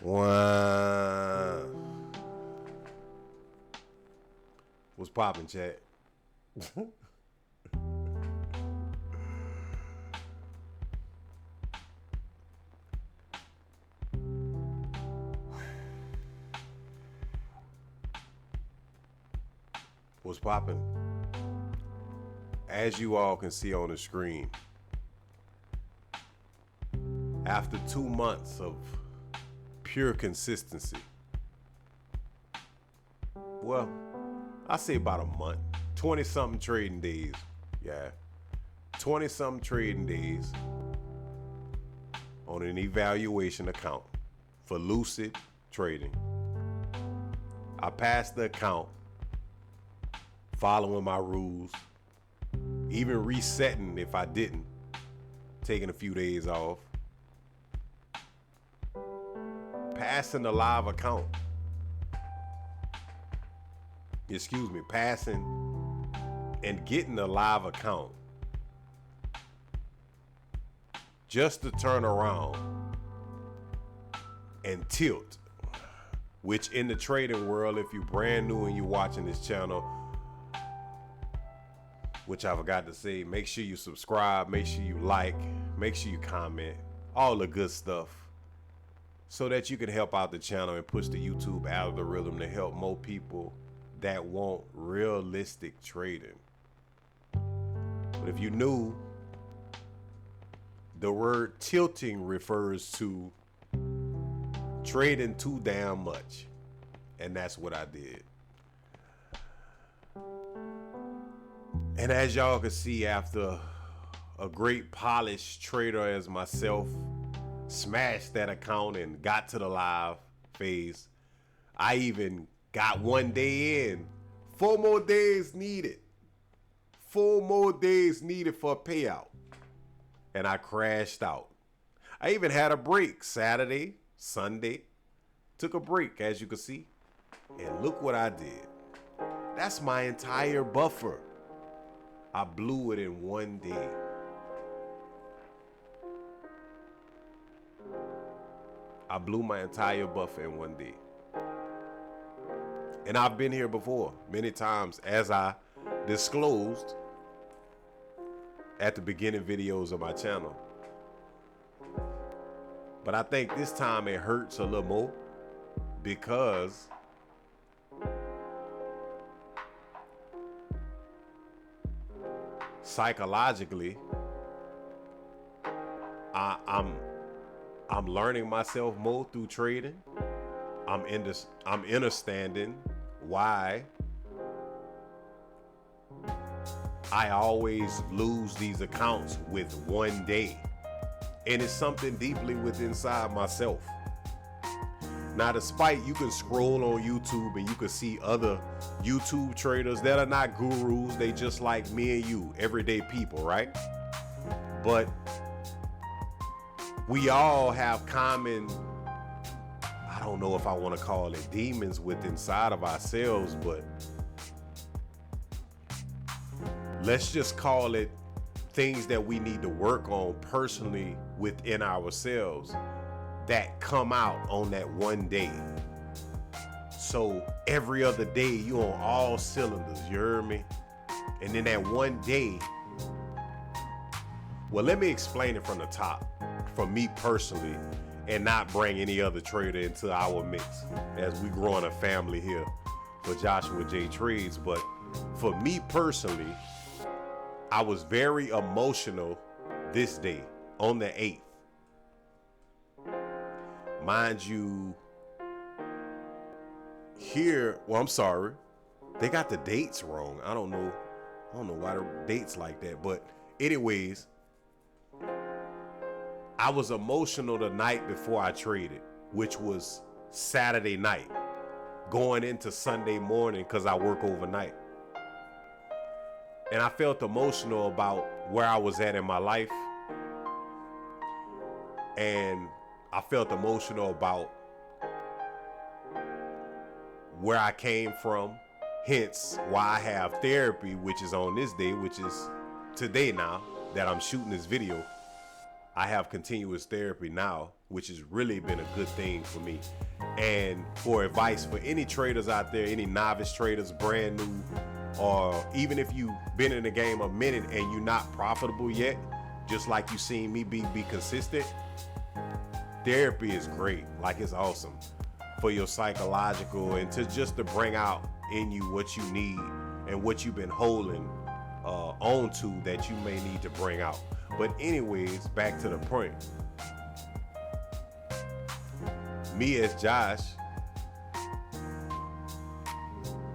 Wow. What's poppin', chat? What's poppin'? As you all can see on the screen, after 2 months of pure consistency, well, I say about a month, 20-something trading days, yeah, 20-something trading days on an evaluation account for Lucid Trading. I passed the account, following my rules, even resetting if I didn't, taking a few days off, passing the live account. Excuse me, passing and getting a live account just to turn around and tilt, which in the trading world, if you're brand new and you're watching this channel, which I forgot to say, make sure you subscribe, make sure you like, make sure you comment, all the good stuff, so that you can help out the channel and push the YouTube algorithm to help more people that want realistic trading. But if you knew, the word tilting refers to trading too damn much, and that's what I did. And as y'all can see, after a great polished trader as myself smashed that account and got to the live phase, I even got 1 day in. 4 more days needed. 4 more days needed for a payout. And I crashed out. I even had a break Saturday, Sunday. Took a break, as you can see. And look what I did. That's my entire buffer. I blew it in 1 day. I blew my entire buffer in 1 day. And I've been here before many times, as I disclosed at the beginning videos of my channel. But I think this time it hurts a little more because psychologically, I'm learning myself more through trading. I'm understanding why I always lose these accounts with 1 day. And it's something deeply within inside myself. Now, despite you can scroll on YouTube and you can see other YouTube traders that are not gurus, they just like me and you, everyday people, right? But we all have common, I don't know if I want to call it demons within inside of ourselves, but let's just call it things that we need to work on personally within ourselves that come out on that 1 day. So every other day you on all cylinders, you heard me? And then that 1 day, well, let me explain it from the top, for me personally, and not bring any other trader into our mix as we grow in a family here for Joshua J Trades. But for me personally, I was very emotional this day on the 8th. Mind you, here, well, I'm sorry, they got the dates wrong. I don't know why the dates like that, but anyways, I was emotional the night before I traded, which was Saturday night, going into Sunday morning because I work overnight. And I felt emotional about where I was at in my life. And I felt emotional about where I came from. Hence why I have therapy, which is on this day, which is today now that I'm shooting this video. I have continuous therapy now, which has really been a good thing for me. And for advice for any traders out there, any novice traders, brand new, or even if you've been in the game a minute and you're not profitable yet, just like you seen me be consistent, therapy is great. Like, it's awesome for your psychological and to bring out in you what you need and what you've been holding on to that you may need to bring out. But anyways, back to the point. Me as Josh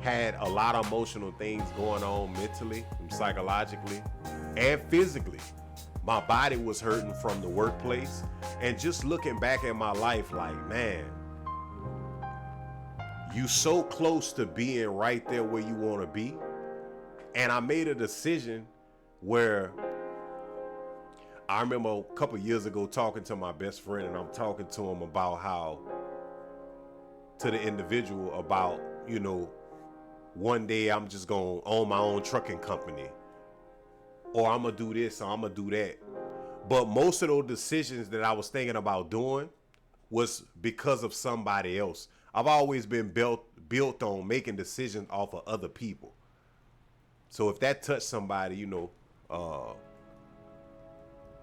had a lot of emotional things going on mentally and psychologically and physically. My body was hurting from the workplace, and just looking back at my life, like, man, you so close to being right there where you want to be. And I made a decision where I remember a couple years ago talking to my best friend, and I'm talking to him about how, to the individual, about, you know, one day I'm just going to own my own trucking company, or I'm going to do this, or I'm going to do that. But most of those decisions that I was thinking about doing was because of somebody else. I've always been built on making decisions off of other people. So if that touched somebody, you know,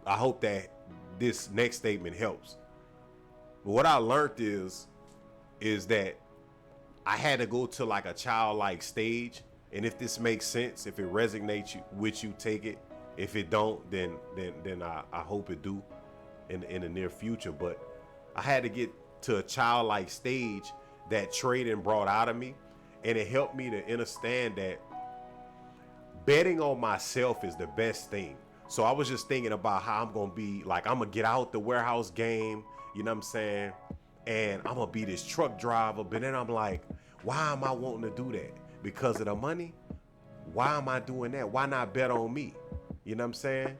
I hope that this next statement helps. But what I learned is that I had to go to like a childlike stage. And if this makes sense, if it resonates with you, take it. If it don't, then I hope it do in the near future. But I had to get to a childlike stage that trading brought out of me. And it helped me to understand that betting on myself is the best thing. So I was just thinking about how I'm going to be, like, I'm going to get out the warehouse game, you know what I'm saying? And I'm going to be this truck driver. But then I'm like, why am I wanting to do that? Because of the money? Why am I doing that? Why not bet on me? You know what I'm saying?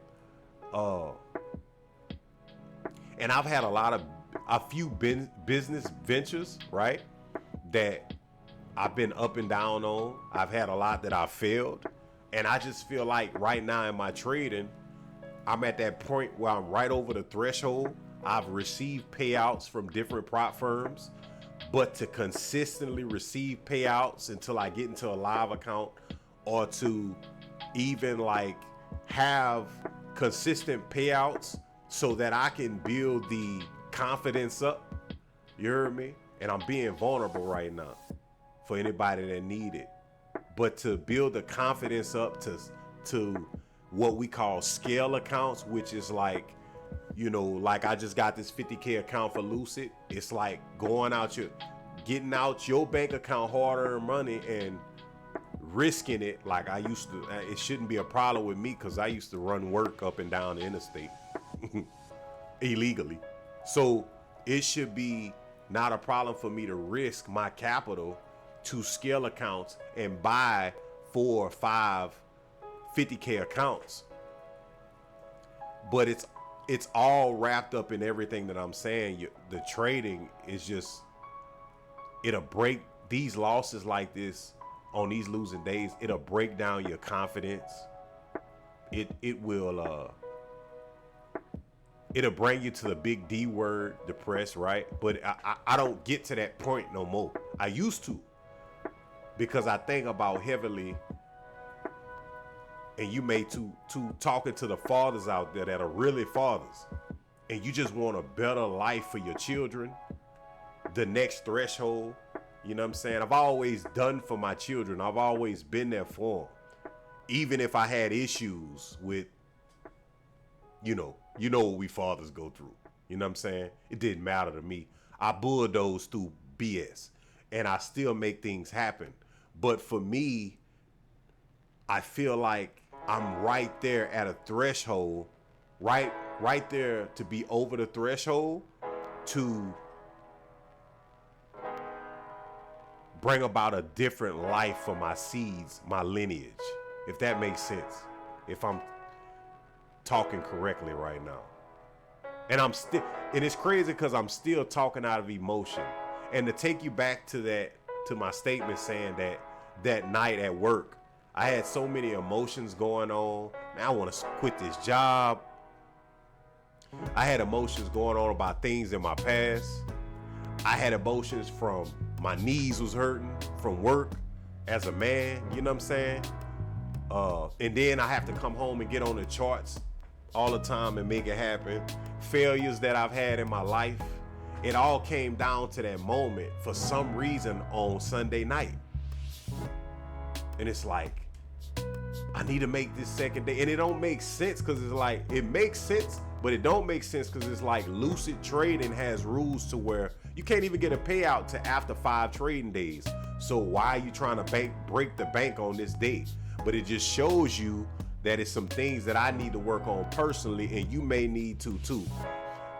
And I've had a few business ventures, right, that I've been up and down on. I've had a lot that I failed. And I just feel like right now in my trading, I'm at that point where I'm right over the threshold. I've received payouts from different prop firms, but to consistently receive payouts until I get into a live account, or to even like have consistent payouts so that I can build the confidence up. You heard me? And I'm being vulnerable right now for anybody that need it. But to build the confidence up to what we call scale accounts, which is like, you know, like I just got this 50K account for Lucid. It's like getting out your bank account hard-earned money and risking it like I used to. It shouldn't be a problem with me because I used to run work up and down the interstate illegally. So it should be not a problem for me to risk my capital to scale accounts and buy 4 or 5 50K accounts. But it's all wrapped up in everything that I'm saying. The trading is just, it'll break these losses like this on these losing days. It'll break down your confidence. It'll bring you to the big D word, depressed, right? But I don't get to that point no more. I used to, because I think about heavily, and you may to talking to the fathers out there that are really fathers, and you just want a better life for your children, the next threshold. You know what I'm saying? I've always done for my children. I've always been there for them. Even if I had issues with, you know what we fathers go through. You know what I'm saying? It didn't matter to me. I bulldozed through BS, and I still make things happen. But for me, I feel like I'm right there at a threshold, right there to be over the threshold to bring about a different life for my seeds, my lineage, if that makes sense, if I'm talking correctly right now. And it's crazy because I'm still talking out of emotion. And to take you back to my statement saying that night at work, I had so many emotions going on. Man, I want to quit this job. I had emotions going on about things in my past. I had emotions from my knees was hurting from work as a man, you know what I'm saying? And then I have to come home and get on the charts all the time and make it happen. Failures that I've had in my life, it all came down to that moment for some reason on Sunday night. And it's like, I need to make this second day. And it don't make sense because it's like, it makes sense, but it don't make sense because it's like Lucid Trading has rules to where you can't even get a payout to after 5 trading days. So why are you trying to break the bank on this day? But it just shows you that it's some things that I need to work on personally, and you may need to too.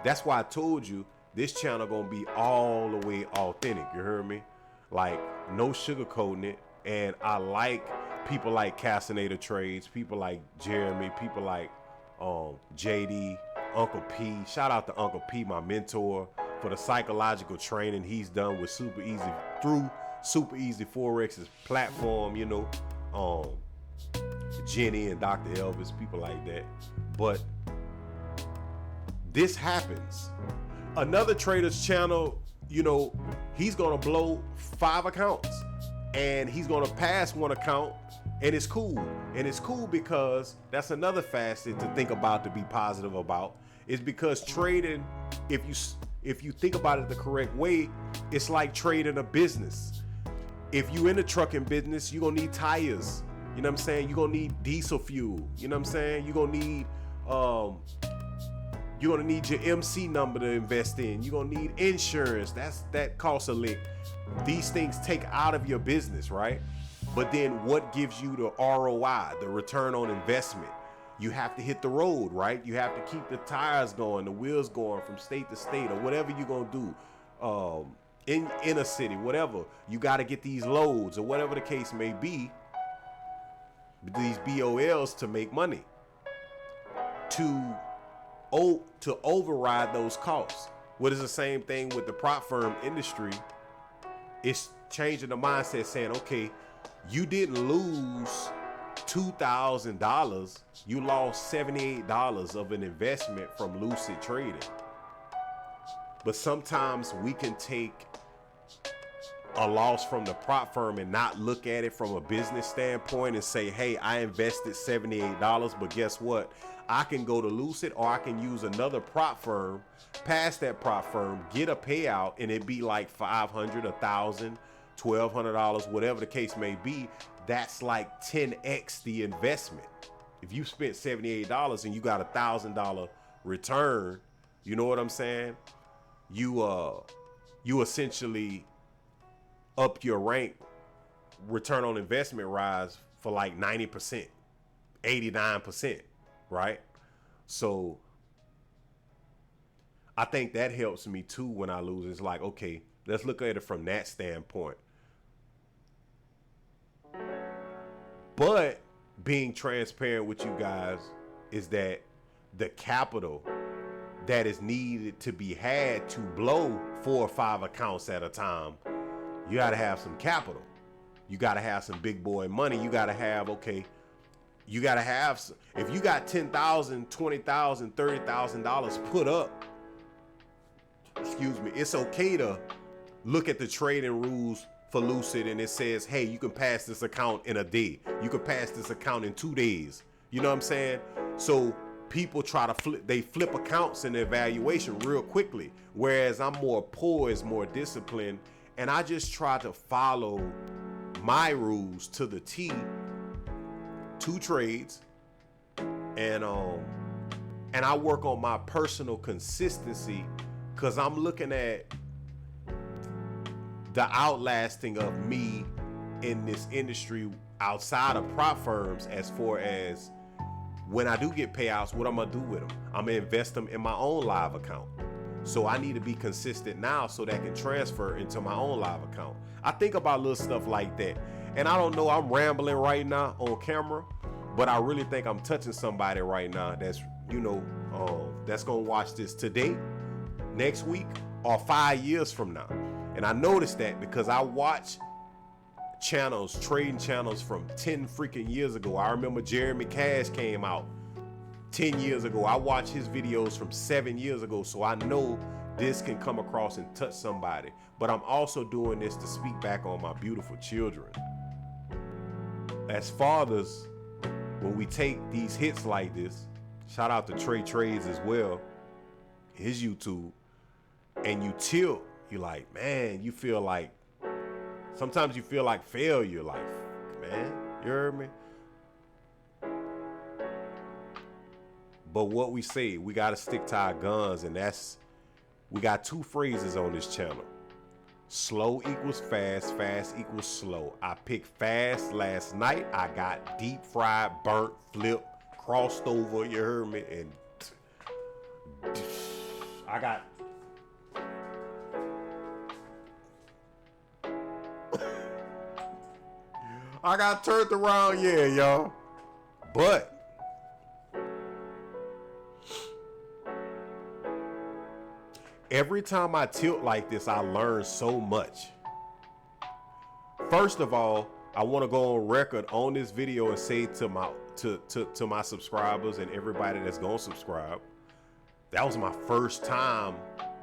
That's why I told you this channel gonna be all the way authentic. You heard me? Like, no sugarcoating it. And I like people like Cassinator Trades, people like Jeremy, people like JD, Uncle P. Shout out to Uncle P, my mentor, for the psychological training he's done with Super Easy through Super Easy Forex's platform, you know, Jenny and Dr. Elvis, people like that. But this happens. Another trader's channel, you know, he's gonna blow 5 accounts and he's gonna pass 1 account, and it's cool. And it's cool because that's another facet to think about, to be positive about, is because trading, if you think about it the correct way, it's like trading a business. If you in the trucking business, you're gonna need tires. You know what I'm saying? You're gonna need diesel fuel. You know what I'm saying? You're gonna need your MC number to invest in. You're gonna need insurance. That costs a lick. These things take out of your business, right? But then what gives you the ROI, the return on investment? You have to hit the road, right? You have to keep the tires going, the wheels going from state to state, or whatever you're gonna do. In a city, whatever. You gotta get these loads, or whatever the case may be, these BOLs, to make money. To override those costs. What is the same thing with the prop firm industry? It's changing the mindset, saying, okay, you didn't lose $2,000, you lost $78 of an investment from Lucid Trading. But sometimes we can take a loss from the prop firm and not look at it from a business standpoint and say, hey, I invested $78, but guess what? I can go to Lucid, or I can use another prop firm, pass that prop firm, get a payout, and it be like $500, $1,000, $1,200, whatever the case may be. That's like 10x the investment. If you spent $78 and you got $1,000 return, you know what I'm saying? You essentially up your rank, return on investment rise for like 90%, 89%, right? So I think that helps me too when I lose. It's like, okay, let's look at it from that standpoint. But being transparent with you guys is that the capital that is needed to be had to blow 4 or 5 accounts at a time, you got to have some capital. You got to have some big boy money. You got to have, okay, you got to have, if you got $10,000, $20,000, $30,000 put up, excuse me, it's okay to look at the trading rules for Lucid, and it says, hey, you can pass this account in a day. You can pass this account in 2 days. You know what I'm saying? So people try to flip accounts in the evaluation real quickly. Whereas I'm more poised, more disciplined, and I just try to follow my rules to the T, 2 trades, and I work on my personal consistency, because I'm looking at the outlasting of me in this industry outside of prop firms, as far as when I do get payouts, what I'm gonna do with them. I'm gonna invest them in my own live account. So I need to be consistent now so that can transfer into my own live account. I think about little stuff like that. And I don't know, I'm rambling right now on camera, but I really think I'm touching somebody right now that's, you know, that's gonna watch this today, next week, or 5 years from now. And I noticed that because I watch channels, trading channels from 10 freaking years ago. I remember Jeremy Cash came out 10 years ago. I watch his videos from 7 years ago, so I know this can come across and touch somebody. But I'm also doing this to speak back on my beautiful children. As fathers, when we take these hits like this, shout out to Trey Trades as well, his YouTube, and you tilt, you're like, man, you feel like, sometimes you feel like failure, like, man, you heard me? But what we say, we got to stick to our guns, and we got 2 phrases on this channel. Slow equals fast, fast equals slow. I picked fast last night. I got deep fried, burnt, flipped, crossed over, you heard me? And I got... I got turned around, yeah, y'all. But every time I tilt like this, I learn so much. First of all, I want to go on record on this video and say to my subscribers and everybody that's gonna subscribe, that was my first time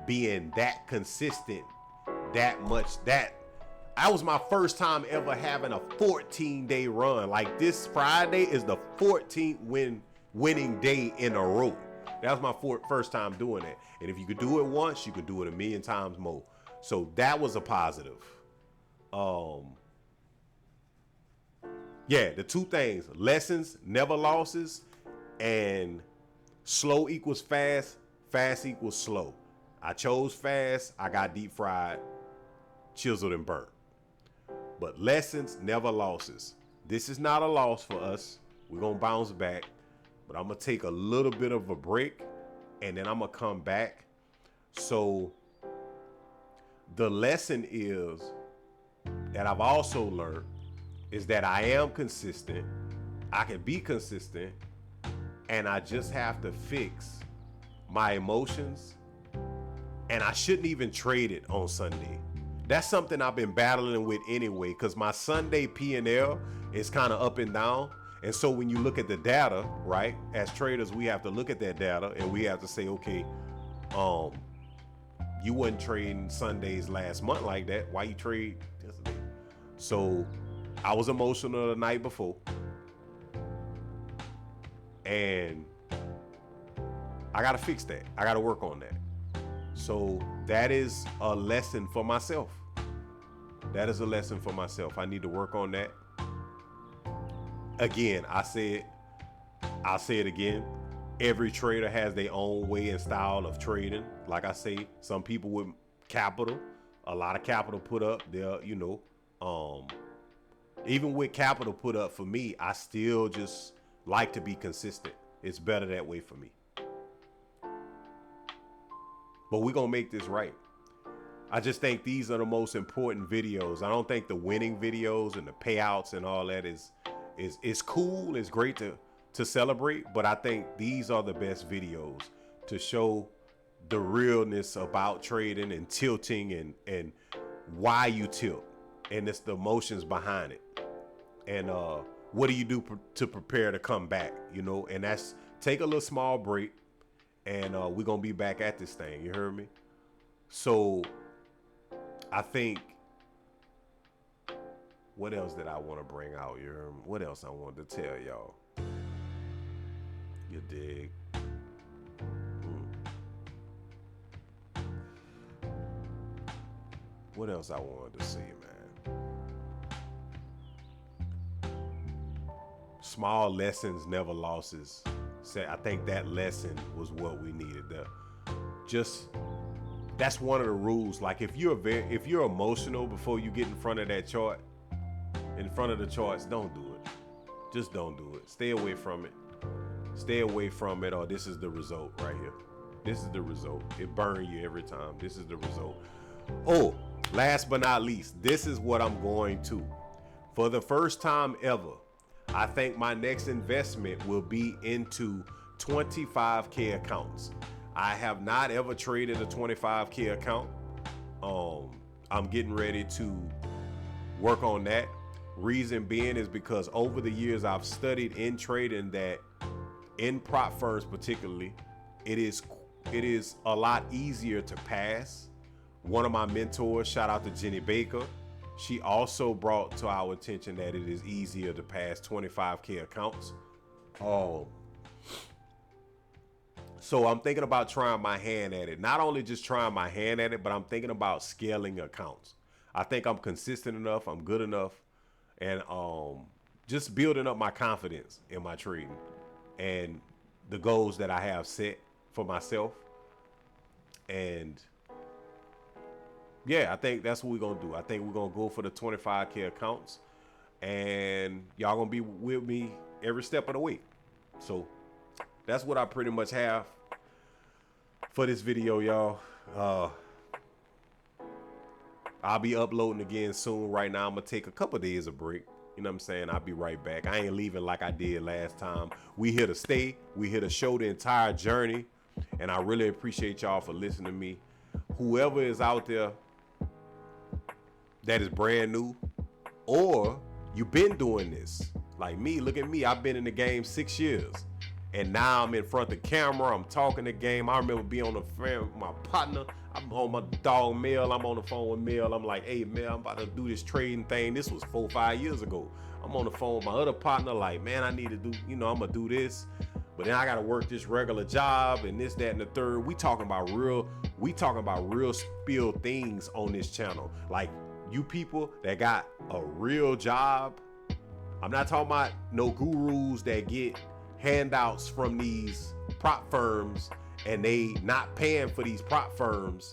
being that consistent, that much. That was my first time ever having a 14-day run. Like, this Friday is the 14th winning day in a row. That was my first time doing it. And if you could do it once, you could do it a million times more. So that was a positive. Yeah, the 2 things, lessons, never losses, and slow equals fast, fast equals slow. I chose fast, I got deep fried, chiseled and burnt. But lessons, never losses. This is not a loss for us. We're going to bounce back. But I'm going to take a little bit of a break, and then I'm going to come back. So the lesson is that I've also learned is that I am consistent. I can be consistent, and I just have to fix my emotions. And I shouldn't even trade it on Sunday. That's something I've been battling with anyway, because my Sunday P&L is kind of up and down. And so when you look at the data, right, as traders, we have to look at that data and we have to say, okay, you wasn't trading Sundays last month like that. Why you trade yesterday? So I was emotional the night before, and I got to fix that. I got to work on that. So that is a lesson for myself. That is a lesson for myself. I need to work on that. Again, I'll say it again. Every trader has their own way and style of trading. Like I say, some people with capital, a lot of capital put up there, even with capital put up for me, I still just like to be consistent. It's better that way for me. But we're going to make this right. I just think these are the most important videos. I don't think the winning videos and the payouts and all that is cool. It's great to celebrate, but I think these are the best videos to show the realness about trading and tilting and why you tilt, and it's the emotions behind it, and what do you do to prepare to come back, and that's take a little small break, and we're gonna be back at this thing. You heard me? So I think, what else did I want to bring out? You heard me? What else I wanted to tell y'all? You dig? What else I wanted to see, man? Small lessons, never losses. I think that lesson was what we needed. That's one of the rules. Like, if you're emotional before you get in front of that chart, in front of the charts, don't do it. Just don't do it. Stay away from it. Stay away from it, or this is the result right here. This is the result. It burns you every time. This is the result. Oh, last but not least, this is what I'm going to. For the first time ever, I think my next investment will be into 25K accounts. I have not ever traded a 25K account. I'm getting ready to work on that. Reason being is because over the years I've studied in trading that in prop firms particularly, it is a lot easier to pass. One of my mentors, shout out to Jenny Baker, she also brought to our attention that it is easier to pass 25K accounts. So I'm thinking about trying my hand at it. Not only just trying my hand at it, but I'm thinking about scaling accounts. I think I'm consistent enough, I'm good enough, and just building up my confidence in my trading and the goals that I have set for myself. And yeah, I think that's what we're gonna do. I think we're gonna go for the 25K accounts, and y'all gonna be with me every step of the way. So that's what I pretty much have for this video, y'all. I'll be uploading again soon. Right now, I'm gonna take a couple days of break. You know what I'm saying? I'll be right back. I ain't leaving like I did last time. We here to stay. We here to show the entire journey, and I really appreciate y'all for listening to me. Whoever is out there that is brand new, or you've been doing this like me, look at me, I've been in the game 6 years, and now I'm in front of the camera, I'm talking the game. I remember being on the phone with my partner, I'm on my dog Mel, I'm on the phone with Mel, I'm like, hey Mel, I'm about to do this trading thing. This was 4-5 years ago. I'm on the phone with my other partner like, man, I need to do, I'm gonna do this, but then I gotta work this regular job and this, that, and the third. We talking about real spill things on this channel. Like, you people that got a real job, I'm not talking about no gurus that get handouts from these prop firms and they not paying for these prop firms,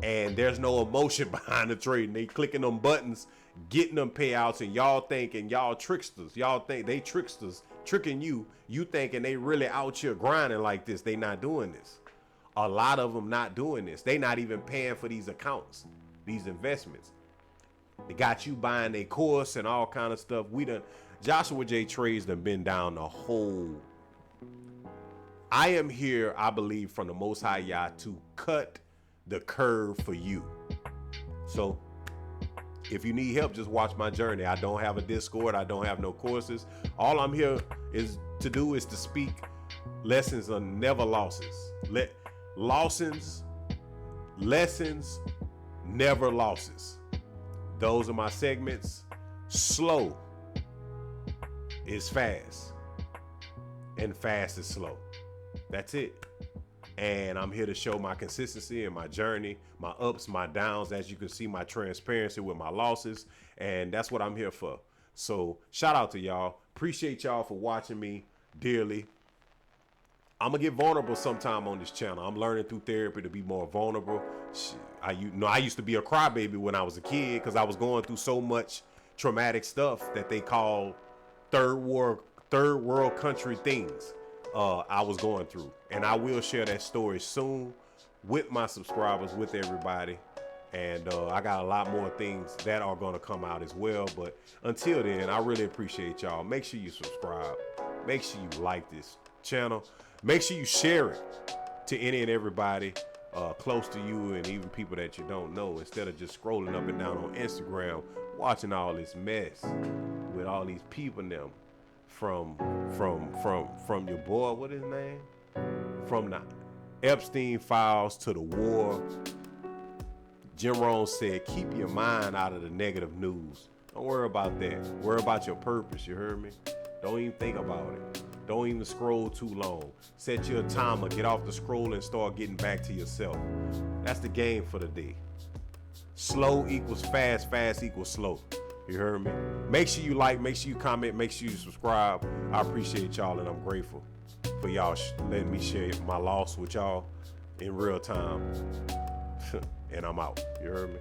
and there's no emotion behind the trading. They clicking them buttons, getting them payouts, and y'all thinking y'all tricksters. Y'all think they tricksters, tricking you. You thinking they really out here grinding like this. They not doing this. A lot of them not doing this. They not even paying for these accounts, these investments. They got you buying a course and all kind of stuff. Joshua J Trades done been down the whole. I am here, I believe, from the Most High Yah to cut the curve for you. So if you need help, just watch my journey. I don't have a Discord. I don't have no courses. All I'm here is to speak lessons are never losses. Lessons, never losses. Those are my segments. Slow is fast, and fast is slow. That's it. And I'm here to show my consistency and my journey, my ups, my downs. As you can see, my transparency with my losses, and that's what I'm here for. So shout out to y'all. Appreciate y'all for watching me dearly. I'm gonna get vulnerable sometime on this channel. I'm learning through therapy to be more vulnerable. I used to be a crybaby when I was a kid because I was going through so much traumatic stuff that they call third world country things. I was going through, and I will share that story soon with my subscribers, with everybody. And I got a lot more things that are going to come out as well. But until then, I really appreciate y'all. Make sure you subscribe. Make sure you like this channel. Make sure you share it to any and everybody close to you, and even people that you don't know, instead of just scrolling up and down on Instagram watching all this mess with all these people now from your boy, what his name, from the Epstein files to the war. Jim Rohn said, keep your mind out of the negative news. Don't worry about that. Worry about your purpose. You heard me? Don't even think about it. Don't even scroll too long. Set your timer. Get off the scroll and start getting back to yourself. That's the game for the day. Slow equals fast. Fast equals slow. You heard me? Make sure you like. Make sure you comment. Make sure you subscribe. I appreciate y'all, and I'm grateful for y'all letting me share my loss with y'all in real time. And I'm out. You heard me?